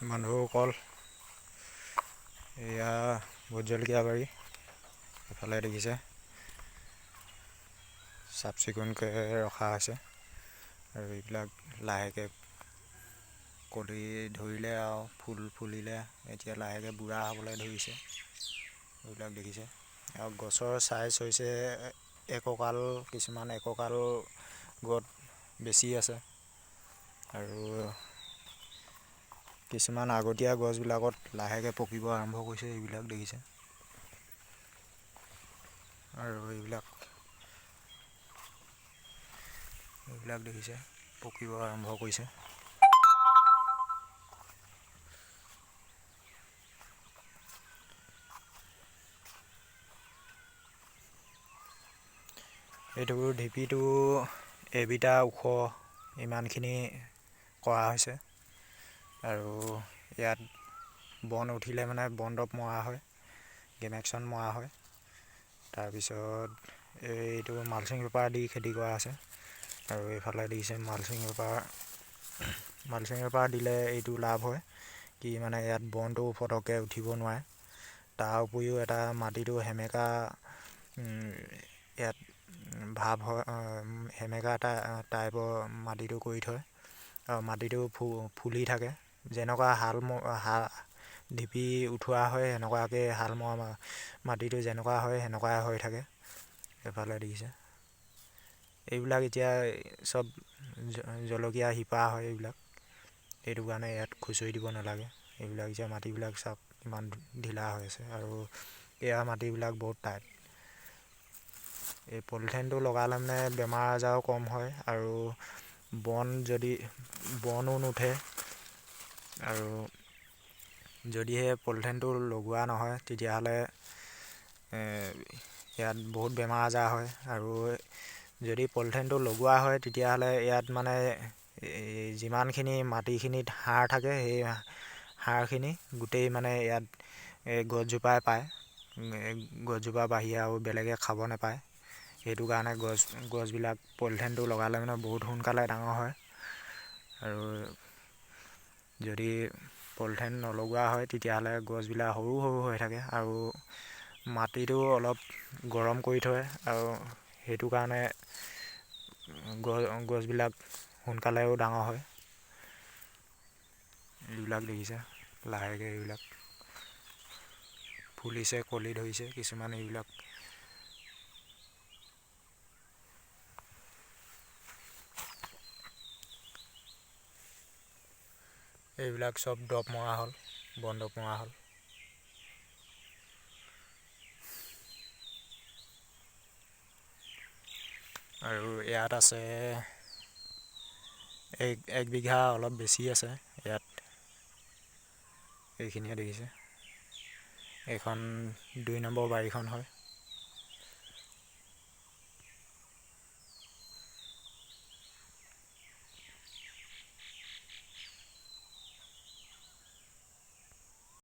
বন্ধুসকল, এয়া ভোট জলকীয়া বাৰী। এফালে দেখিছে চাফ চিকুণকৈ ৰখা হৈছে আৰু এইবিলাক লাহেকৈ কলি ধৰিলে আৰু ফুলিলে এতিয়া লাহেকৈ বুঢ়া হ'বলৈ ধৰিছে। এইবিলাক দেখিছে আৰু গছৰ চাইজ হৈছে একঁকাল, কিছুমান একঁকাল গছ বেছি আছে আৰু কিছুমান আগতীয়া গছবিলাকত লাহেকৈ পকিব আৰম্ভ কৰিছে। এইবিলাক দেখিছে আৰু এইবিলাক দেখিছে পকিব আৰম্ভ কৰিছে। এইটো ঢিপিটো এবিটা ওখ, ইমানখিনি কৰা হৈছে আৰু ইয়াত বন উঠিলে মানে বন দৰৱ মৰা হয়, গেমেক্সন মৰা হয়। তাৰপিছত এইটো মালচিং পেপাৰ দি খেতি কৰা আছে আৰু এইফালে দিছে মালচিং পেপাৰ দিলে এইটো লাভ হয় কি মানে ইয়াত বনটো ফটককৈ উঠিব নোৱাৰে। তাৰ উপৰিও এটা মাটিটো সেমেকা, ইয়াত ভাৱ হয়, সেমেকা টাইপৰ মাটিটো কৰি থয় আৰু মাটিটো ফুলি থাকে। যেনেকুৱা ঢিপি উঠোৱা হয় সেনেকুৱাকৈ হাল মৰা মাটিটো যেনেকুৱা হয় সেনেকুৱাই হৈ থাকে। এফালে দেখিছে এইবিলাক এতিয়া চব জলকীয়া শিপা হয় এইবিলাক, সেইটো কাৰণে ইয়াত খুচৰি দিব নালাগে। এইবিলাক এতিয়া মাটিবিলাক চাওক ইমান ঢিলা হৈ আছে আৰু এয়া মাটিবিলাক বহুত টাইট। এই পলিথিনটো লগালে মানে বেমাৰ আজাৰো কম হয় আৰু বনো নুঠে। আৰু যদিহে পলিথিনটো লগোৱা নহয় তেতিয়াহ'লে ইয়াত বহুত বেমাৰ আজাৰ হয় আৰু যদি পলিথিনটো লগোৱা হয় তেতিয়াহ'লে ইয়াত মানে যিমানখিনি মাটিখিনিত সাৰ থাকে সেই সাৰখিনি গোটেই মানে ইয়াত গছজোপাই পায়। গছজোপা বাহিৰে আৰু বেলেগে খাব নাপায়। সেইটো কাৰণে গছবিলাক পলিথিনটো লগালে মানে বহুত সোনকালে ডাঙৰ হয় আৰু যদি পলিথিন নলগোৱা হয় তেতিয়াহ'লে গছবিলাক সৰু সৰু হৈ থাকে আৰু মাটিটো অলপ গৰম কৰি থয় আৰু সেইটো কাৰণে গছবিলাক সোনকালেও ডাঙৰ হয়। এইবিলাক দেখিছে লাহেকৈ এইবিলাক ফুলিছে, কলি ধৰিছে কিছুমান। এইবিলাক চব দৰৱ মৰা হ'ল, বন দৰৱ মৰা হ'ল। আৰু ইয়াত আছে এক বিঘা অলপ বেছি আছে ইয়াত। এইখিনিয়ে দেখিছে, এইখন 2 নম্বৰ বাৰীখন হয়।